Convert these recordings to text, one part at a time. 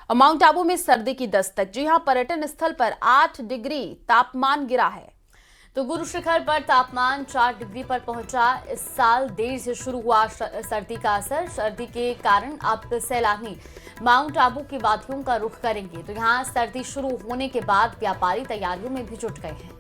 और माउंट आबू में सर्दी की दस्तक। जी हां, पर्यटन स्थल पर 8 डिग्री तापमान गिरा है। तो गुरु शिखर पर तापमान 4 डिग्री पर पहुंचा। इस साल देर से शुरू हुआ सर्दी का असर। सर्दी के कारण अब सैलानी माउंट आबू की वादियों का रुख करेंगे। तो यहाँ सर्दी शुरू होने के बाद व्यापारी तैयारियों में भी जुट गए हैं।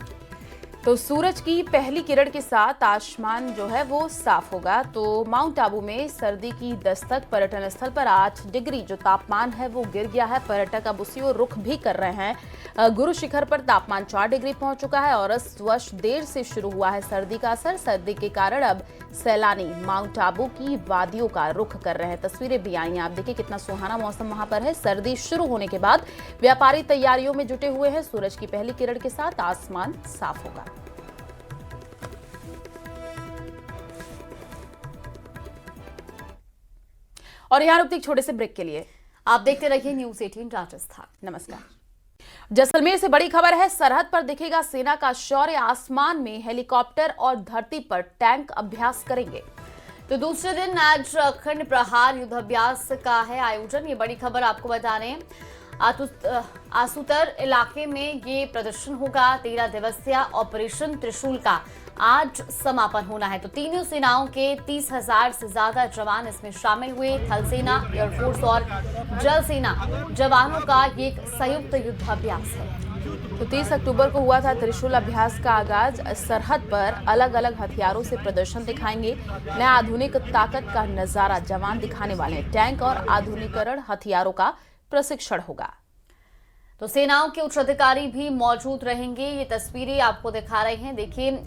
तो सूरज की पहली किरण के साथ आसमान जो है वो साफ होगा। तो माउंट आबू में सर्दी की दस्तक। पर्यटन स्थल पर 8 डिग्री जो तापमान है वो गिर गया है। पर्यटक अब उसी ओर रुख भी कर रहे हैं। गुरु शिखर पर तापमान 4 डिग्री पहुंच चुका है और इस वर्ष देर से शुरू हुआ है सर्दी का असर। सर्दी के कारण अब सैलानी माउंट आबू की वादियों का रुख कर रहे हैं। तस्वीरें भी आई हैं, आप देखिए कितना सुहाना मौसम वहां पर है। सर्दी शुरू होने के बाद व्यापारी तैयारियों में जुटे हुए हैं। सूरज की पहली किरण के साथ आसमान साफ होगा। और यहाँ रुकते एक छोटे से ब्रेक के लिए। आप देखते रहिए न्यूज़ 18 राजस्थान। नमस्कार। जैसलमेर से बड़ी खबर है, सरहद पर दिखेगा सेना का शौर्य। आसमान में हेलीकॉप्टर और धरती पर टैंक अभ्यास करेंगे। तो दूसरे दिन आज अखंड प्रहार युद्धाभ्यास का है आयोजन। ये बड़ी खबर आपको बता रहे हैं। आसूतर इलाके में ये प्रदर्शन होगा। 13 दिवसीय ऑपरेशन त्रिशूल का आज समापन होना है। तो तीनों सेनाओं के 30,000 से ज्यादा जवान इसमें शामिल हुए। थल सेना, एयरफोर्स और जल सेना जवानों का ये एक संयुक्त युद्धाभ्यास है। तो 30 अक्टूबर को हुआ था त्रिशूल अभ्यास का आगाज। सरहद पर अलग अलग हथियारों से प्रदर्शन दिखाएंगे। नया आधुनिक ताकत का नजारा जवान दिखाने वाले हैं। टैंक और आधुनिकरण हथियारों का प्रशिक्षण होगा। तो सेनाओं के उच्च अधिकारी भी मौजूद रहेंगे। ये तस्वीरें आपको दिखा रहे हैं। देखिए,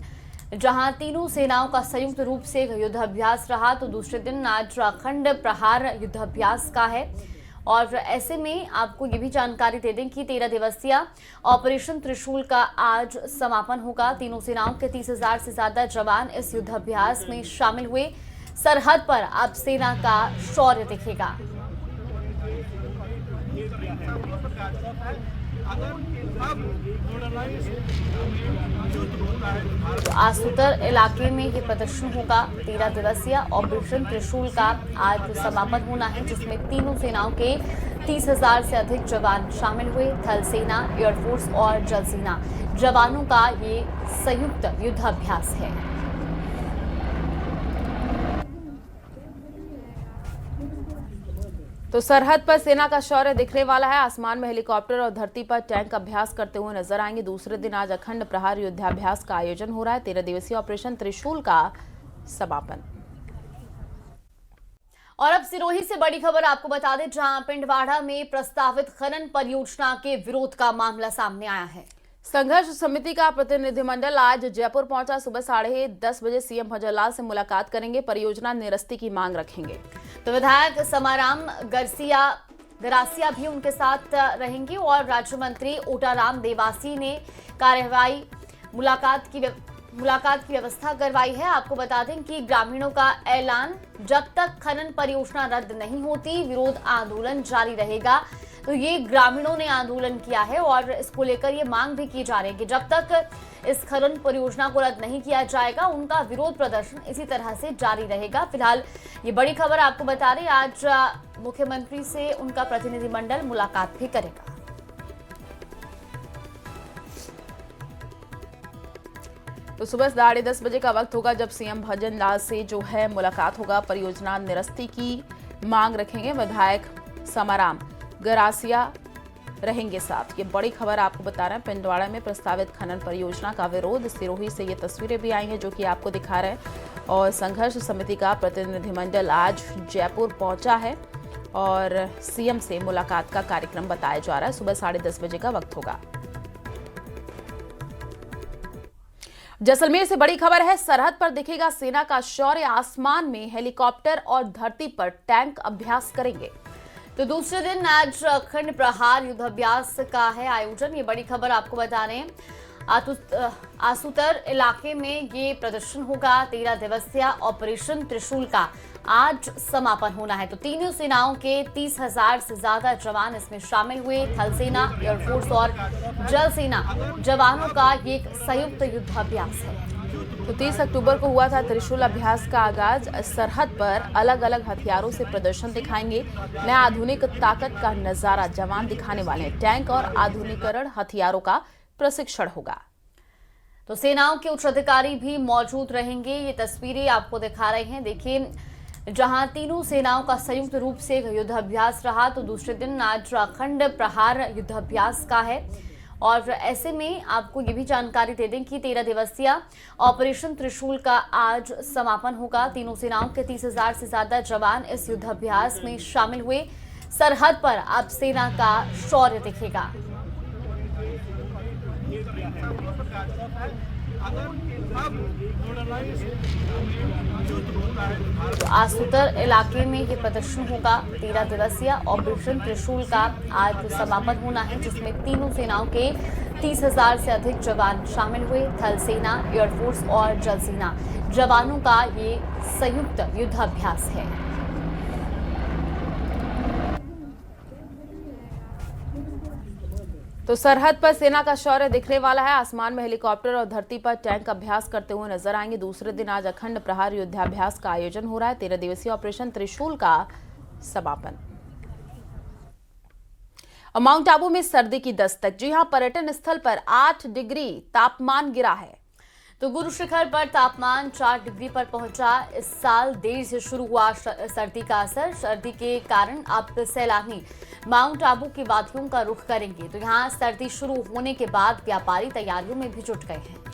जहां तीनों सेनाओं का संयुक्त रूप से युद्धाभ्यास रहा। तो दूसरे दिन आज अखंड प्रहार युद्धाभ्यास का है। और ऐसे में आपको ये भी जानकारी दे दें कि 13 दिवसीय ऑपरेशन त्रिशूल का आज समापन होगा। तीनों सेनाओं के 30,000 से ज्यादा जवान इस युद्धाभ्यास में शामिल हुए। सरहद पर अब सेना का शौर्य दिखेगा। तो आसूतर इलाके में ये प्रदर्शन होगा। 13 दिवसीय ऑपरेशन त्रिशूल का आज समापन होना है, जिसमें तीनों सेनाओं के 30,000 से अधिक जवान शामिल हुए। थल सेना, एयरफोर्स और जल सेना जवानों का ये संयुक्त युद्धाभ्यास है। तो सरहद पर सेना का शौर्य दिखने वाला है। आसमान में हेलीकॉप्टर और धरती पर टैंक अभ्यास करते हुए नजर आएंगे। दूसरे दिन आज अखंड प्रहार युद्धाभ्यास का आयोजन हो रहा है। 13 दिवसीय ऑपरेशन त्रिशूल का समापन। और अब सिरोही से बड़ी खबर आपको बता दें, जहां पिंडवाड़ा में प्रस्तावित खनन परियोजना के विरोध का मामला सामने आया है। संघर्ष समिति का प्रतिनिधिमंडल आज जयपुर पहुंचा। सुबह 10:30 बजे सीएम भजनलाल से मुलाकात करेंगे। परियोजना निरस्ती की मांग रखेंगे। तो विधायक समाराम गरासिया भी उनके साथ रहेंगे और राज्य मंत्री ओटाराम देवासी ने कार्यवाही मुलाकात की व्यवस्था करवाई है। आपको बता दें कि ग्रामीणों का ऐलान, जब तक खनन परियोजना रद्द नहीं होती विरोध आंदोलन जारी रहेगा। तो ये ग्रामीणों ने आंदोलन किया है और इसको लेकर ये मांग भी की जा रही है कि जब तक इस खनन परियोजना को रद्द नहीं किया जाएगा उनका विरोध प्रदर्शन इसी तरह से जारी रहेगा। फिलहाल ये बड़ी खबर आपको बता रहे, आज मुख्यमंत्री से उनका प्रतिनिधिमंडल मुलाकात भी करेगा। तो सुबह 10:30 बजे का वक्त होगा जब सीएम भजनलाल से जो है मुलाकात होगा। परियोजना निरस्ती की मांग रखेंगे। विधायक समाराम गरासिया रहेंगे साथ। ये बड़ी खबर आपको बता रहे हैं। पिंडवाड़ा में प्रस्तावित खनन परियोजना का विरोध। सिरोही से ये तस्वीरें भी आई हैं जो कि आपको दिखा रहे हैं। और संघर्ष समिति का प्रतिनिधिमंडल आज जयपुर पहुंचा है और सीएम से मुलाकात का कार्यक्रम बताया जा रहा है। सुबह 10:30 बजे का वक्त होगा। जैसलमेर से बड़ी खबर है, सरहद पर दिखेगा सेना का शौर्य। आसमान में हेलीकॉप्टर और धरती पर टैंक अभ्यास करेंगे। तो दूसरे दिन आज अखंड प्रहार युद्धाभ्यास का है आयोजन। ये बड़ी खबर आपको बता रहे हैं। आसूतर इलाके में ये प्रदर्शन होगा। 13 दिवसीय ऑपरेशन त्रिशूल का आज समापन होना है। तो तीनों सेनाओं के 30,000 से ज्यादा जवान इसमें शामिल हुए। थल सेना, एयरफोर्स और जल सेना जवानों का ये एक संयुक्त युद्धाभ्यास है। तो 30 अक्टूबर को हुआ था त्रिशूल अभ्यास का आगाज। सरहद पर अलग अलग हथियारों से प्रदर्शन दिखाएंगे। नया आधुनिक ताकत का नजारा जवान दिखाने वाले हैं। टैंक और आधुनिकीकरण हथियारों का प्रशिक्षण होगा। तो सेनाओं के उच्च अधिकारी भी मौजूद रहेंगे। ये तस्वीरें आपको दिखा रहे हैं। देखिए, जहां तीनों सेनाओं का संयुक्त रूप से युद्धाभ्यास रहा, तो दूसरे दिन आज अखंड प्रहार युद्धाभ्यास का है। और ऐसे में आपको ये भी जानकारी दे दें कि 13 दिवसीय ऑपरेशन त्रिशूल का आज समापन होगा। तीनों सेनाओं के 30,000 से ज्यादा जवान इस युद्धाभ्यास में शामिल हुए। सरहद पर अब सेना का शौर्य दिखेगा। तो आसुतर इलाके में ये प्रदर्शन होगा। 13 दिवसीय ऑपरेशन त्रिशूल का आज समापन होना है, जिसमें तीनों सेनाओं के 30,000 से अधिक जवान शामिल हुए। थल सेना, एयरफोर्स और जल सेना जवानों का ये संयुक्त युद्धाभ्यास है। तो सरहद पर सेना का शौर्य दिखने वाला है। आसमान में हेलीकॉप्टर और धरती पर टैंक अभ्यास करते हुए नजर आएंगे। दूसरे दिन आज अखंड प्रहार युद्धाभ्यास का आयोजन हो रहा है। 13 दिवसीय ऑपरेशन त्रिशूल का समापन। और माउंट आबू में सर्दी की दस्तक। जी हां, पर्यटन स्थल पर 8 डिग्री तापमान गिरा है। तो गुरु शिखर पर तापमान 4 डिग्री पर पहुंचा। इस साल देर से शुरू हुआ सर्दी का असर। सर्दी के कारण अब सैलानी माउंट आबू की वादियों का रुख करेंगे। तो यहाँ सर्दी शुरू होने के बाद व्यापारी तैयारियों में भी जुट गए हैं।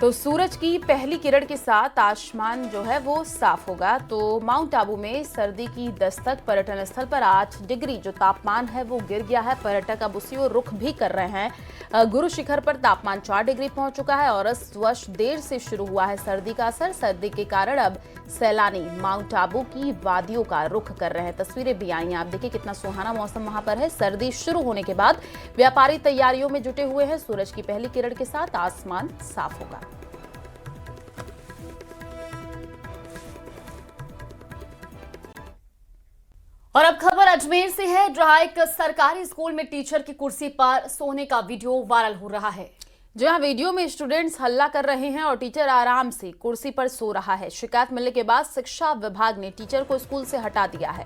तो सूरज की पहली किरण के साथ आसमान जो है वो साफ होगा। तो माउंट आबू में सर्दी की दस्तक। पर्यटन स्थल पर 8 डिग्री जो तापमान है वो गिर गया है। पर्यटक अब उसी ओर रुख भी कर रहे हैं। गुरु शिखर पर तापमान 4 डिग्री पहुंच चुका है और इस वर्ष देर से शुरू हुआ है सर्दी का असर। सर्दी के कारण अब सैलानी माउंट आबू की वादियों का रुख कर रहे हैं। तस्वीरें भी आई हैं, आप देखिए कितना सुहाना मौसम वहां पर है। सर्दी शुरू होने के बाद व्यापारी तैयारियों में जुटे हुए हैं। सूरज की पहली किरण के साथ आसमान साफ होगा। और अब खबर अजमेर से है, जहां एक सरकारी स्कूल में टीचर की कुर्सी पर सोने का वीडियो वायरल हो रहा है। जहां वीडियो में स्टूडेंट्स हल्ला कर रहे हैं और टीचर आराम से कुर्सी पर सो रहा है। शिकायत मिलने के बाद शिक्षा विभाग ने टीचर को स्कूल से हटा दिया है।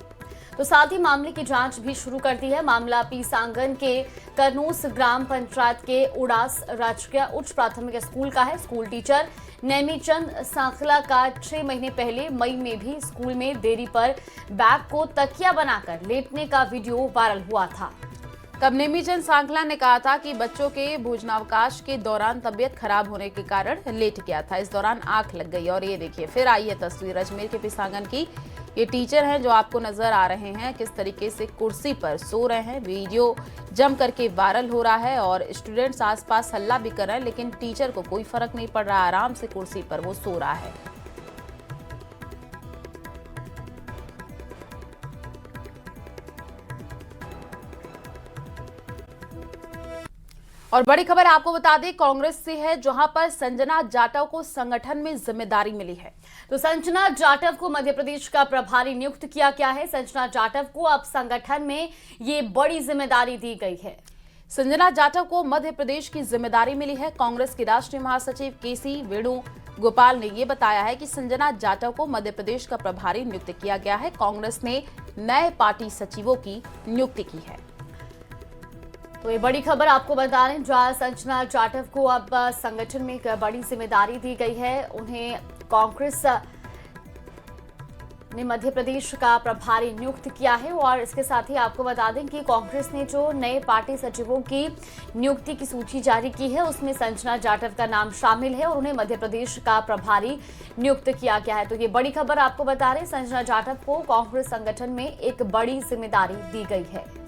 तो साथ ही मामले की जांच भी शुरू कर दी है। मामला पीसांगन के करनूस ग्राम पंचायत के उड़ास राजकीय उच्च प्राथमिक स्कूल का है। स्कूल टीचर नेमीचंद सांखला का 6 महीने पहले मई में भी स्कूल में देरी पर बैग को तकिया बनाकर लेटने का वीडियो वायरल हुआ था। तब नेमीचंद सांखला ने कहा था कि बच्चों के भोजनावकाश के दौरान तबीयत खराब होने के कारण लेट गया था। इस दौरान आंख लग गई। और ये देखिए, फिर आई है तस्वीर अजमेर के पीसांगन की। ये टीचर हैं जो आपको नजर आ रहे हैं, किस तरीके से कुर्सी पर सो रहे हैं। वीडियो जम करके वायरल हो रहा है और स्टूडेंट्स आसपास हल्ला भी कर रहे हैं, लेकिन टीचर को कोई फर्क नहीं पड़ रहा। आराम से कुर्सी पर वो सो रहा है। और बड़ी खबर आपको बता दें, कांग्रेस से है, जहां पर संजना जाटव को संगठन में जिम्मेदारी मिली है। तो संजना जाटव को मध्य प्रदेश का प्रभारी नियुक्त किया गया है। संजना जाटव को अब संगठन में ये बड़ी जिम्मेदारी दी गई है। संजना जाटव को मध्य प्रदेश की जिम्मेदारी मिली है। कांग्रेस के राष्ट्रीय महासचिव केसी वेणुगोपाल ने यह बताया है कि संजना जाटव को मध्य प्रदेश का प्रभारी नियुक्त किया गया है। कांग्रेस ने नए पार्टी सचिवों की नियुक्ति की है। तो ये बड़ी खबर आपको बता रहे हैं, जहां संजना जाटव को अब संगठन में एक बड़ी जिम्मेदारी दी गई है। उन्हें कांग्रेस ने मध्य प्रदेश का प्रभारी नियुक्त किया है। और इसके साथ ही आपको बता दें कि कांग्रेस ने जो नए पार्टी सचिवों की नियुक्ति की सूची जारी की है, उसमें संजना जाटव का नाम शामिल है और उन्हें मध्य प्रदेश का प्रभारी नियुक्त किया गया है। तो ये बड़ी खबर आपको बता रहे हैं, संजना जाटव को कांग्रेस संगठन में एक बड़ी जिम्मेदारी दी गई है।